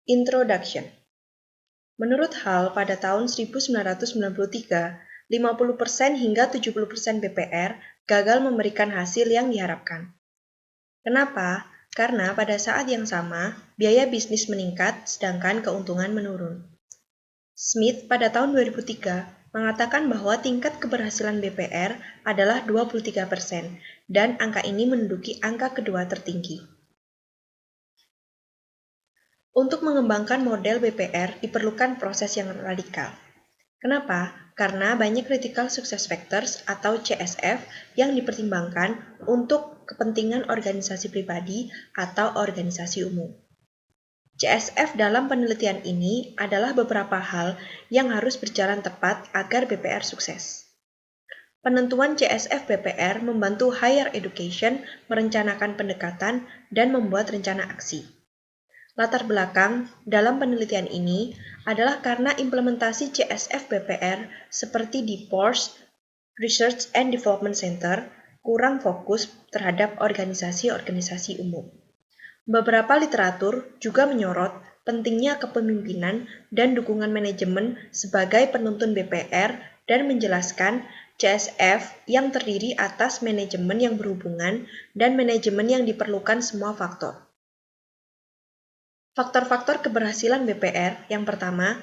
Introduction. Menurut Hall, pada tahun 1993, 50% hingga 70% BPR gagal memberikan hasil yang diharapkan. Kenapa? Karena pada saat yang sama, biaya bisnis meningkat sedangkan keuntungan menurun. Smith pada tahun 2003 mengatakan bahwa tingkat keberhasilan BPR adalah 23% dan angka ini menduduki angka kedua tertinggi. Untuk mengembangkan model BPR diperlukan proses yang radikal. Kenapa? Karena banyak critical success factors atau CSF yang dipertimbangkan untuk kepentingan organisasi pribadi atau organisasi umum. CSF dalam penelitian ini adalah beberapa hal yang harus berjalan tepat agar BPR sukses. Penentuan CSF BPR membantu higher education merencanakan pendekatan dan membuat rencana aksi. Latar belakang dalam penelitian ini adalah karena implementasi CSF BPR seperti di Porsche Research and Development Center kurang fokus terhadap organisasi-organisasi umum. Beberapa literatur juga menyorot pentingnya kepemimpinan dan dukungan manajemen sebagai penuntun BPR dan menjelaskan CSF yang terdiri atas manajemen yang berhubungan dan manajemen yang diperlukan semua faktor. Faktor-faktor keberhasilan BPR yang pertama,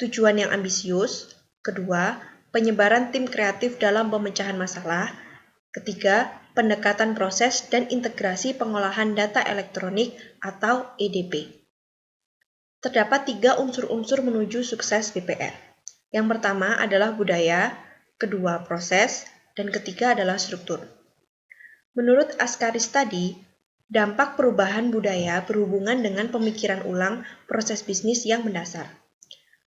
tujuan yang ambisius, kedua, penyebaran tim kreatif dalam pemecahan masalah, ketiga, pendekatan proses dan integrasi pengolahan data elektronik atau EDP. Terdapat 3 unsur-unsur menuju sukses BPR. Yang pertama adalah budaya, kedua proses, dan ketiga adalah struktur. Menurut Ascaris tadi, dampak perubahan budaya berhubungan dengan pemikiran ulang proses bisnis yang mendasar.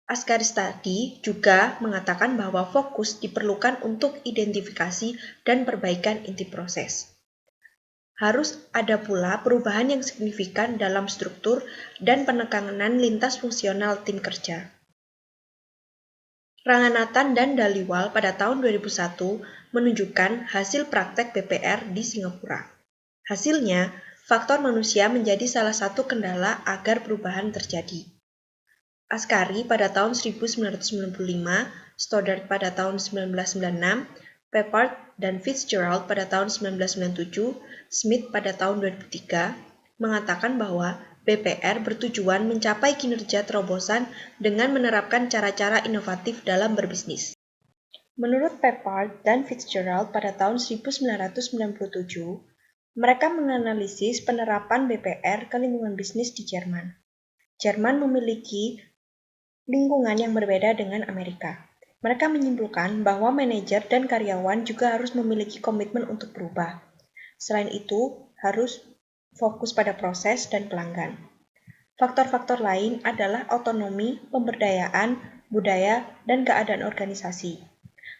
Ascaris tadi juga mengatakan bahwa fokus diperlukan untuk identifikasi dan perbaikan inti proses. Harus ada pula perubahan yang signifikan dalam struktur dan penekanan lintas fungsional tim kerja. Ranganathan dan Dhaliwal pada tahun 2001 menunjukkan hasil praktek BPR di Singapura. Hasilnya, faktor manusia menjadi salah satu kendala agar perubahan terjadi. Ascari pada tahun 1995, Stoddard pada tahun 1996, Peppard dan Fitzgerald pada tahun 1997, Smith pada tahun 2003, mengatakan bahwa BPR bertujuan mencapai kinerja terobosan dengan menerapkan cara-cara inovatif dalam berbisnis. Menurut Peppard dan Fitzgerald pada tahun 1997, mereka menganalisis penerapan BPR ke lingkungan bisnis di Jerman. Jerman memiliki lingkungan yang berbeda dengan Amerika. Mereka menyimpulkan bahwa manajer dan karyawan juga harus memiliki komitmen untuk berubah. Selain itu, harus fokus pada proses dan pelanggan. Faktor-faktor lain adalah otonomi, pemberdayaan, budaya, dan keadaan organisasi.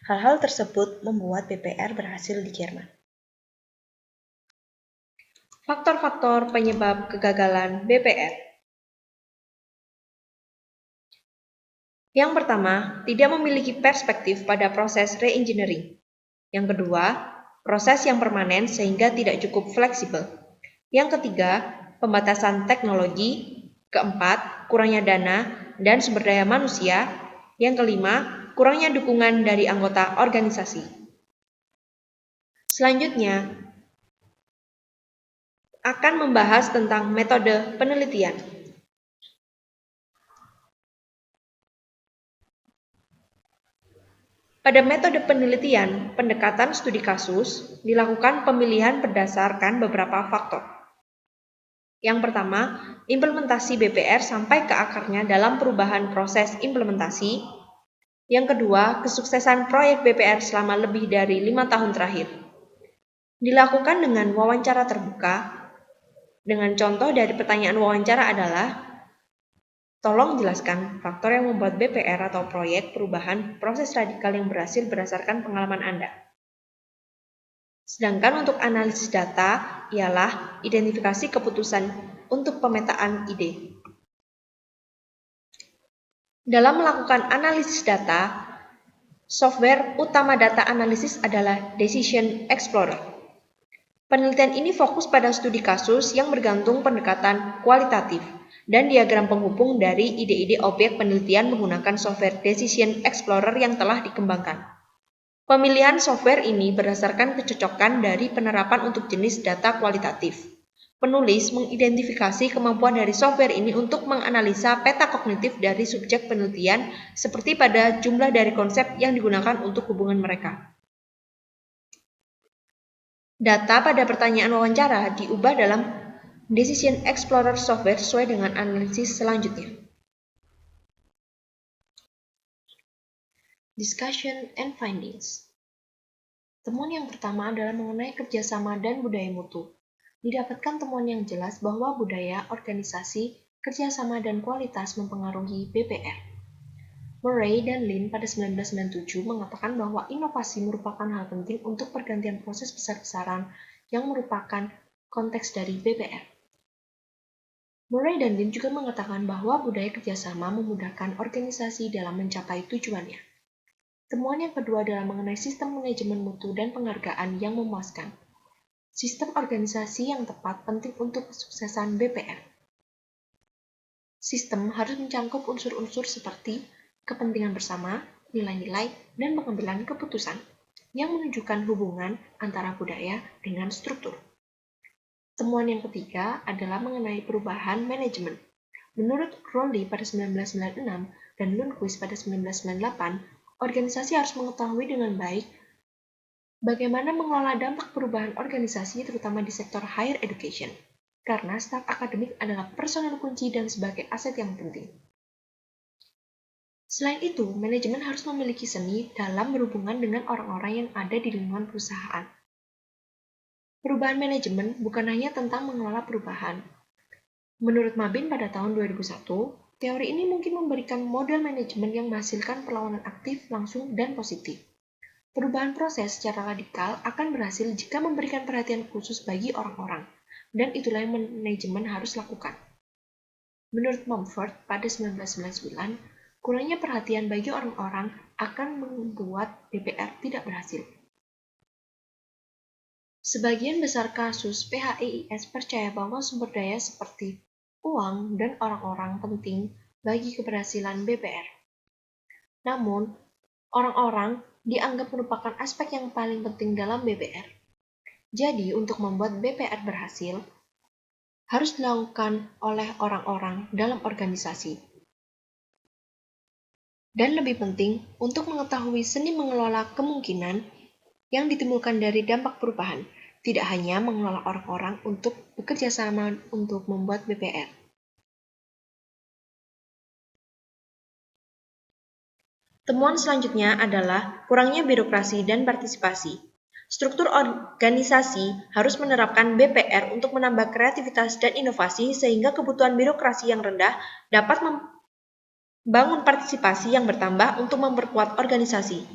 Hal-hal tersebut membuat BPR berhasil di Jerman. Faktor-faktor penyebab kegagalan BPR. Yang pertama, tidak memiliki perspektif pada proses re-engineering. Yang kedua, proses yang permanen sehingga tidak cukup fleksibel. Yang ketiga, pembatasan teknologi. Keempat, kurangnya dana dan sumber daya manusia. Yang kelima, kurangnya dukungan dari anggota organisasi. Selanjutnya, akan membahas tentang metode penelitian. Pada metode penelitian, pendekatan studi kasus, dilakukan pemilihan berdasarkan beberapa faktor. Yang pertama, implementasi BPR sampai ke akarnya dalam perubahan proses implementasi. Yang kedua, kesuksesan proyek BPR selama lebih dari 5 tahun terakhir. Dilakukan dengan wawancara terbuka. Dengan contoh dari pertanyaan wawancara adalah, tolong jelaskan faktor yang membuat BPR atau proyek perubahan proses radikal yang berhasil berdasarkan pengalaman Anda. Sedangkan untuk analisis data ialah identifikasi keputusan untuk pemetaan ide. Dalam melakukan analisis data, software utama data analisis adalah Decision Explorer. Penelitian ini fokus pada studi kasus yang bergantung pendekatan kualitatif dan diagram penghubung dari ide-ide objek penelitian menggunakan software Decision Explorer yang telah dikembangkan. Pemilihan software ini berdasarkan kecocokan dari penerapan untuk jenis data kualitatif. Penulis mengidentifikasi kemampuan dari software ini untuk menganalisa peta kognitif dari subjek penelitian seperti pada jumlah dari konsep yang digunakan untuk hubungan mereka. Data pada pertanyaan wawancara diubah dalam Decision Explorer software sesuai dengan analisis selanjutnya. Discussion and findings. Temuan yang pertama adalah mengenai kerjasama dan budaya mutu. Didapatkan temuan yang jelas bahwa budaya, organisasi, kerjasama, dan kualitas mempengaruhi BPR. Murray dan Lin pada 1997 mengatakan bahwa inovasi merupakan hal penting untuk pergantian proses besar-besaran yang merupakan konteks dari BPR. Murray dan Lin juga mengatakan bahwa budaya kerjasama memudahkan organisasi dalam mencapai tujuannya. Temuan yang kedua adalah mengenai sistem manajemen mutu dan penghargaan yang memuaskan. Sistem organisasi yang tepat penting untuk kesuksesan BPR. Sistem harus mencangkup unsur-unsur seperti kepentingan bersama, nilai-nilai, dan pengambilan keputusan yang menunjukkan hubungan antara budaya dengan struktur. Temuan yang ketiga adalah mengenai perubahan manajemen. Menurut Crowley pada 1996 dan Lundquist pada 1998, organisasi harus mengetahui dengan baik bagaimana mengelola dampak perubahan organisasi terutama di sektor higher education, karena staf akademik adalah personel kunci dan sebagai aset yang penting. Selain itu, manajemen harus memiliki seni dalam berhubungan dengan orang-orang yang ada di lingkungan perusahaan. Perubahan manajemen bukan hanya tentang mengelola perubahan. Menurut Mabin pada tahun 2001, teori ini mungkin memberikan model manajemen yang menghasilkan perlawanan aktif, langsung, dan positif. Perubahan proses secara radikal akan berhasil jika memberikan perhatian khusus bagi orang-orang, dan itulah yang manajemen harus lakukan. Menurut Mumford pada 1999, kurangnya perhatian bagi orang-orang akan membuat BPR tidak berhasil. Sebagian besar kasus PHIIS percaya bahwa sumber daya seperti uang dan orang-orang penting bagi keberhasilan BPR. Namun, orang-orang dianggap merupakan aspek yang paling penting dalam BPR. Jadi, untuk membuat BPR berhasil, harus dilakukan oleh orang-orang dalam organisasi. Dan lebih penting, untuk mengetahui seni mengelola kemungkinan yang ditimbulkan dari dampak perubahan, tidak hanya mengelola orang-orang untuk bekerja sama untuk membuat BPR. Temuan selanjutnya adalah kurangnya birokrasi dan partisipasi. Struktur organisasi harus menerapkan BPR untuk menambah kreativitas dan inovasi sehingga kebutuhan birokrasi yang rendah dapat membangun partisipasi yang bertambah untuk memperkuat organisasi.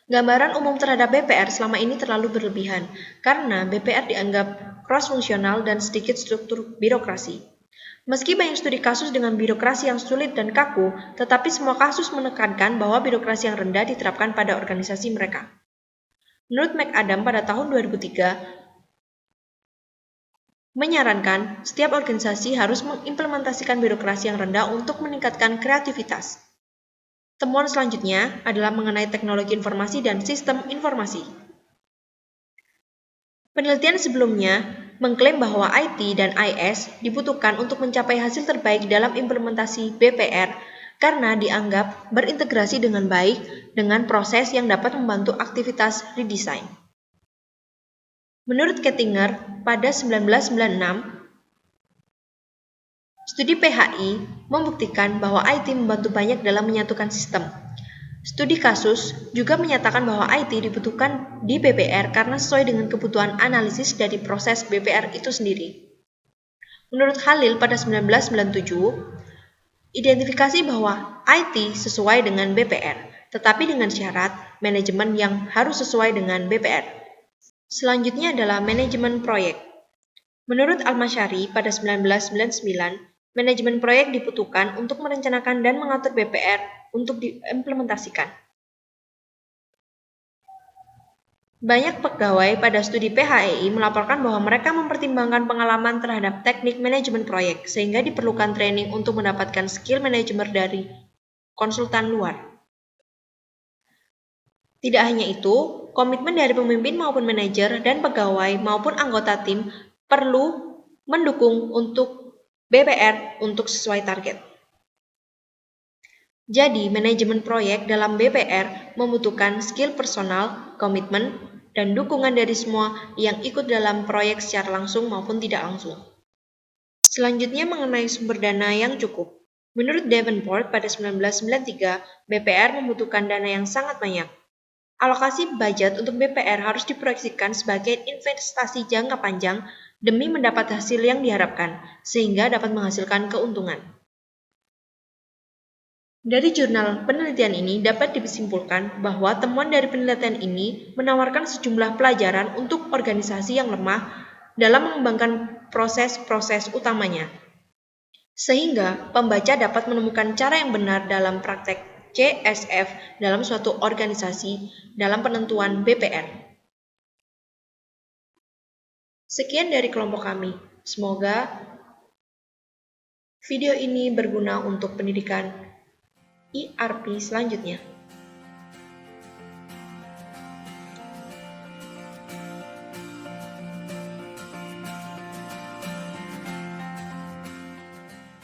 Gambaran umum terhadap BPR selama ini terlalu berlebihan, karena BPR dianggap cross-fungsional dan sedikit struktur birokrasi. Meski banyak studi kasus dengan birokrasi yang sulit dan kaku, tetapi semua kasus menekankan bahwa birokrasi yang rendah diterapkan pada organisasi mereka. Menurut McAdam pada tahun 2003, menyarankan setiap organisasi harus mengimplementasikan birokrasi yang rendah untuk meningkatkan kreativitas. Temuan selanjutnya adalah mengenai teknologi informasi dan sistem informasi. Penelitian sebelumnya mengklaim bahwa IT dan IS dibutuhkan untuk mencapai hasil terbaik dalam implementasi BPR karena dianggap berintegrasi dengan baik dengan proses yang dapat membantu aktivitas redesign. Menurut Kettinger, pada 1996, studi PHI membuktikan bahwa IT membantu banyak dalam menyatukan sistem. Studi kasus juga menyatakan bahwa IT dibutuhkan di BPR karena sesuai dengan kebutuhan analisis dari proses BPR itu sendiri. Menurut Khalil pada 1997, identifikasi bahwa IT sesuai dengan BPR, tetapi dengan syarat manajemen yang harus sesuai dengan BPR. Selanjutnya adalah manajemen proyek. Menurut Al-Masyari pada 1999, manajemen proyek dibutuhkan untuk merencanakan dan mengatur BPR untuk diimplementasikan. Banyak pegawai pada studi PHEI melaporkan bahwa mereka mempertimbangkan pengalaman terhadap teknik manajemen proyek, sehingga diperlukan training untuk mendapatkan skill manajemen dari konsultan luar. Tidak hanya itu, komitmen dari pemimpin maupun manajer dan pegawai maupun anggota tim perlu mendukung untuk BPR untuk sesuai target. Jadi, manajemen proyek dalam BPR membutuhkan skill personal, komitmen, dan dukungan dari semua yang ikut dalam proyek secara langsung maupun tidak langsung. Selanjutnya mengenai sumber dana yang cukup. Menurut Davenport pada 1993, BPR membutuhkan dana yang sangat banyak. Alokasi budget untuk BPR harus diproyeksikan sebagai investasi jangka panjang demi mendapat hasil yang diharapkan, sehingga dapat menghasilkan keuntungan. Dari jurnal penelitian ini dapat disimpulkan bahwa temuan dari penelitian ini menawarkan sejumlah pelajaran untuk organisasi yang lemah dalam mengembangkan proses-proses utamanya. Sehingga pembaca dapat menemukan cara yang benar dalam praktek CSF dalam suatu organisasi dalam penentuan BPR. Sekian dari kelompok kami. Semoga video ini berguna untuk pendidikan ERP selanjutnya.